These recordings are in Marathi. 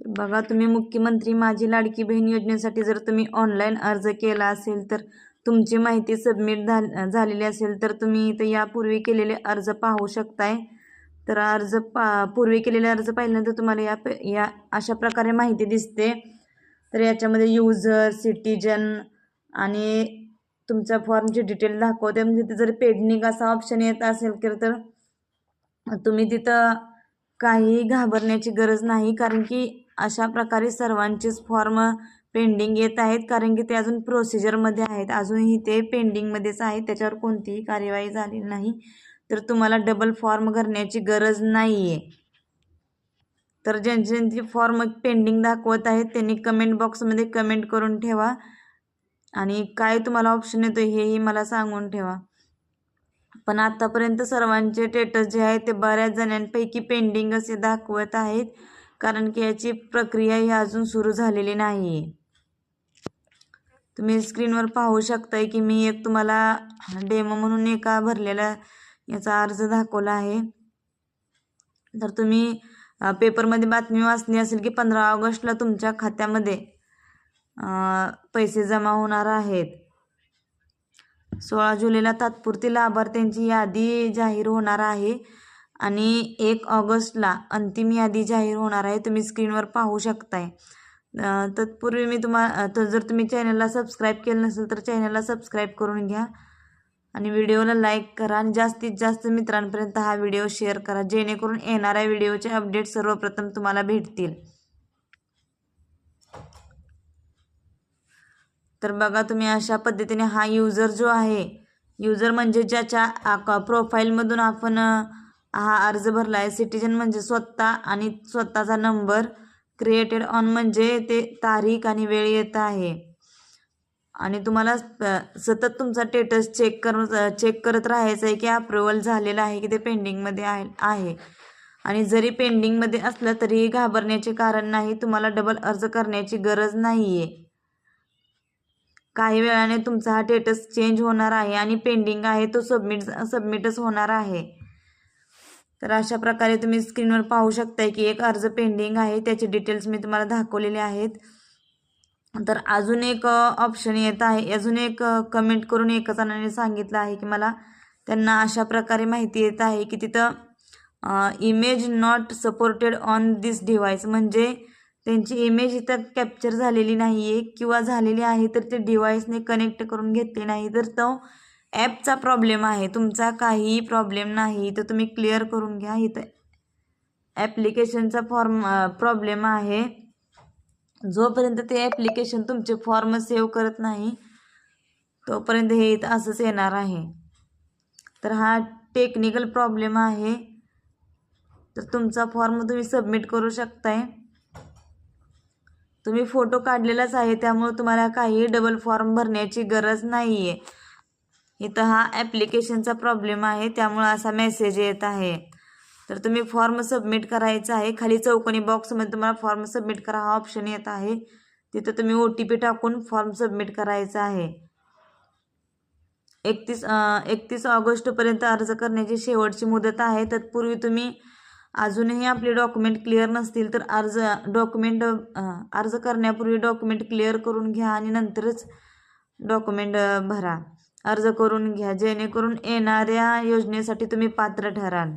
बघा, तुम्ही मुख्यमंत्री माझी लाडकी बहीण योजनेसाठी जर तुम्ही ऑनलाईन अर्ज केला असेल तर तुमची माहिती सबमिट झालेली असेल तर तुम्ही इथं यापूर्वी केलेले अर्ज पाहू शकताय. तर पूर्वी केलेले अर्ज पाहिल्यानंतर तुम्हाला या अशा प्रकारे माहिती दिसते. तर याच्यामध्ये युजर, सिटीजन आणि तुमच्या फॉर्मची डिटेल दाखवते. म्हणजे तिथं जर पेंडिंग असा ऑप्शन येत असेल तर तुम्ही तिथं काही घाबरण्याची गरज नाही, कारण की अशा प्रकारे सर्वांचेच फॉर्म पेंडिंग येत आहेत, कारण की ते अजून प्रोसिजरमध्ये आहेत, अजूनही ते पेंडिंगमध्येच आहेत, त्याच्यावर कोणतीही कार्यवाही झालेली नाही. तर तुम्हाला डबल फॉर्म भरण्याची गरज नाही आहे. तर ज्यांचे फॉर्म पेंडिंग दाखवत आहेत त्यांनी कमेंट बॉक्समध्ये कमेंट करून ठेवा आणि काय तुम्हाला ऑप्शन येतो हेही मला सांगून ठेवा. पण आतापर्यंत सर्वांचे स्टेटस जे आहे ते बऱ्याच जणांपैकी पेंडिंग असे दाखवत आहेत, कारण की याची प्रक्रिया ही अजून सुरू झालेली नाही आहे. तुम्ही स्क्रीनवर पाहू शकताय की मी एक तुम्हाला डेमो म्हणून एका भरलेला याचा अर्ज दाखवला आहे. तर तुम्ही पेपरमध्ये बातमी वाचली असेल की 15 ऑगस्टला तुमच्या खात्यामध्ये पैसे जमा होणार आहेत. 16 जुलैला तात्पुरती लाभार्थ्यांची यादी जाहीर होणार आहे आणि 1 ऑगस्टला अंतिम यादी जाहीर होणार आहे. तुम्ही स्क्रीनवर पाहू शकताय. तत्पूर्वी मी जर तुम्ही चॅनलला सबस्क्राईब केलं नसेल तर चॅनलला सबस्क्राईब करून घ्या आणि व्हिडिओला लाईक करा आणि जास्तीत जास्त मित्रांपर्यंत हा व्हिडिओ शेअर करा, जेणेकरून येणाऱ्या व्हिडिओचे अपडेट सर्वप्रथम तुम्हाला भेटतील. तर बघा, तुम्ही अशा पद्धतीने हा युजर जो आहे, युजर म्हणजे ज्याच्या प्रोफाईलमधून आपण हा अर्ज भरला आहे. सिटीजन म्हणजे स्वतः आणि स्वतःचा नंबर. क्रिएटेड ऑन म्हणजे ते तारीख आणि वेळ येत आहे आणि तुम्हाला सतत तुमचा स्टेटस चेक करत राहायचं आहे की अप्रूव्हल झालेलं आहे की ते पेंडिंगमध्ये आहे. आणि जरी पेंडिंगमध्ये असलं तरीही घाबरण्याचे कारण नाही, तुम्हाला डबल अर्ज करण्याची गरज नाही आहे. काही वेळाने तुमचा हा स्टेटस चेंज होणार आहे आणि पेंडिंग आहे तो सबमिटच होणार आहे. तर अशा प्रकारे तुम्ही स्क्रीनवर पाहू शकताय की एक अर्ज पेंडिंग आहे, त्याचे डिटेल्स मी तुम्हाला दाखवलेले आहेत. तर अजून एक ऑप्शन येत आहे, अजून एक कमेंट करून एका जणाने सांगितलं आहे की मला त्यांना अशा प्रकारे माहिती येत आहे की तिथं image not supported on this device, म्हणजे त्यांची इमेज इथं कॅप्चर झालेली नाही आहे किंवा झालेली आहे तर ते डिव्हाइसने कनेक्ट करून घेतले नाही. तर तो ॲपचा प्रॉब्लेम आहे, तुमचा काहीही प्रॉब्लेम नाही. तर तुम्ही क्लिअर करून घ्या. इथं ॲप्लिकेशनचा प्रॉब्लेम आहे. जोपर्यंत ते ॲप्लिकेशन तुमचे फॉर्म सेव्ह करत नाही तोपर्यंत हे इथं असंच येणार आहे. तर हा टेक्निकल प्रॉब्लेम आहे. तर तुमचा फॉर्म तुम्ही सबमिट करू शकताय. तुम्ही फोटो काढलेलाच आहे, त्यामुळे तुम्हाला काही डबल फॉर्म भरण्याची गरज नाही आहे. इथं हा ॲप्लिकेशनचा प्रॉब्लेम आहे, त्यामुळे असा मेसेज येत आहे. तर तुम्ही फॉर्म सबमिट करायचा आहे. खाली चौकोनी बॉक्समध्ये तुम्हाला फॉर्म सबमिट करा हा ऑप्शन येत आहे, तिथं तुम्ही OTP टाकून फॉर्म सबमिट करायचा आहे. 31 ऑगस्टपर्यंत अर्ज करण्याची शेवटची मुदत आहे. तत्पूर्वी तुम्ही अजूनही आपले डॉक्युमेंट क्लिअर नसतील तर अर्ज करण्यापूर्वी डॉक्युमेंट क्लिअर करून घ्या आणि नंतरच डॉक्युमेंट भरा, अर्ज करून घ्या, जेणेकरून येणाऱ्या योजनेसाठी तुम्ही पात्र ठराल.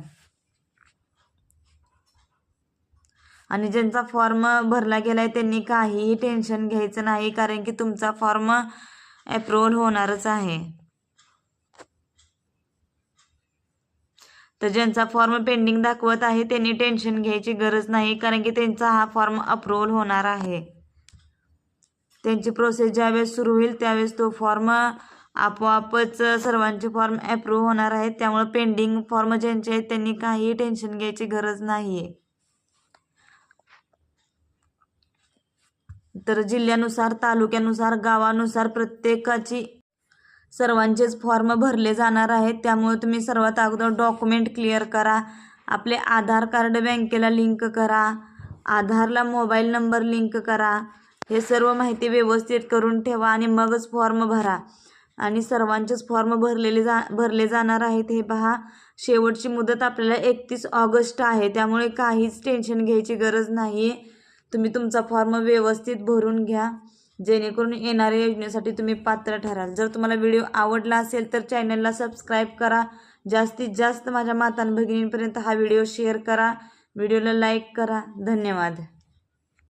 आणि ज्यांचा फॉर्म भरला गेला आहे त्यांनी काहीही टेन्शन घ्यायचं नाही, कारण की तुमचा फॉर्म अप्रूव्हल होणारच आहे. तर ज्यांचा फॉर्म पेंडिंग दाखवत आहे त्यांनी टेन्शन घ्यायची गरज नाही, कारण की त्यांचा हा फॉर्म अप्रूव्हल होणार आहे. त्यांची प्रोसेस ज्यावेळेस सुरू होईल त्यावेळेस तो फॉर्म आपोआपच सर्वांचे फॉर्म अप्रूव्ह होणार आहेत. त्यामुळे पेंडिंग फॉर्म ज्यांचे आहेत त्यांनी काहीही टेन्शन घ्यायची गरज नाही आहे. तर जिल्ह्यानुसार, तालुक्यानुसार, गावानुसार प्रत्येकाची सर्वांचेच फॉर्म भरले जाणार आहेत. त्यामुळे तुम्ही सर्वात अगोदर डॉक्युमेंट क्लिअर करा, आपले आधार कार्ड बँकेला लिंक करा, आधारला मोबाईल नंबर लिंक करा, हे सर्व माहिती व्यवस्थित करून ठेवा आणि मगच फॉर्म भरा. आणि सर्वांचेच फॉर्म भरले जाणार आहेत. हे पहा, शेवटची मुदत आपल्याला 31 ऑगस्ट आहे, त्यामुळे काहीच टेन्शन घ्यायची गरज नाही आहे. तुम्ही तुमचा फॉर्म व्यवस्थित भरून घ्या, जेणेकरून येणाऱ्या योजनेसाठी तुम्ही पात्र ठराल. जर तुम्हाला व्हिडिओ आवडला असेल तर चॅनलला सबस्क्राईब करा. जास्तीत जास्त माझ्या मातां भगिनींपर्यंत हा व्हिडिओ शेअर करा. व्हिडिओला लाईक करा. धन्यवाद.